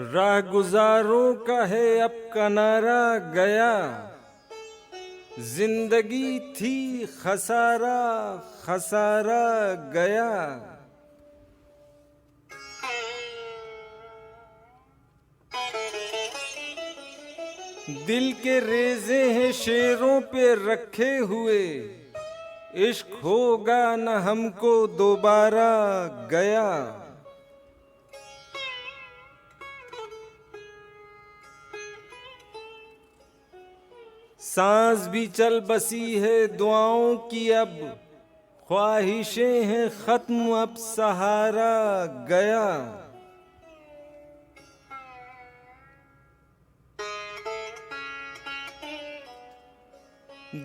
राहगुजारों का है अब किनारा गया, जिंदगी थी खसारा खसारा गया। दिल के रेज़े हैं शेरों पे रखे हुए, इश्क होगा न हमको दोबारा गया। सांस भी चल बसी है दुआओं की अब, ख्वाहिशें हैं खत्म अब सहारा गया।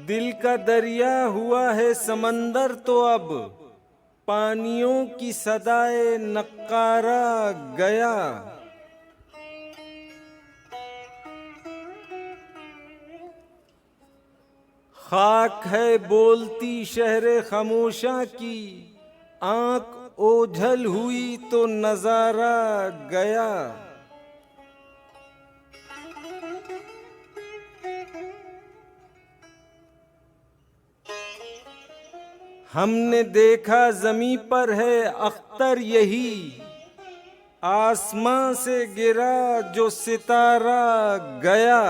दिल का दरिया हुआ है समंदर तो अब, पानियों की सदाए नक्कारा गया। खाक है बोलती शहरे खामोशा की, आंख ओझल हुई तो नजारा गया। हमने देखा जमी पर है अख्तर यही, आसमां से गिरा जो सितारा गया।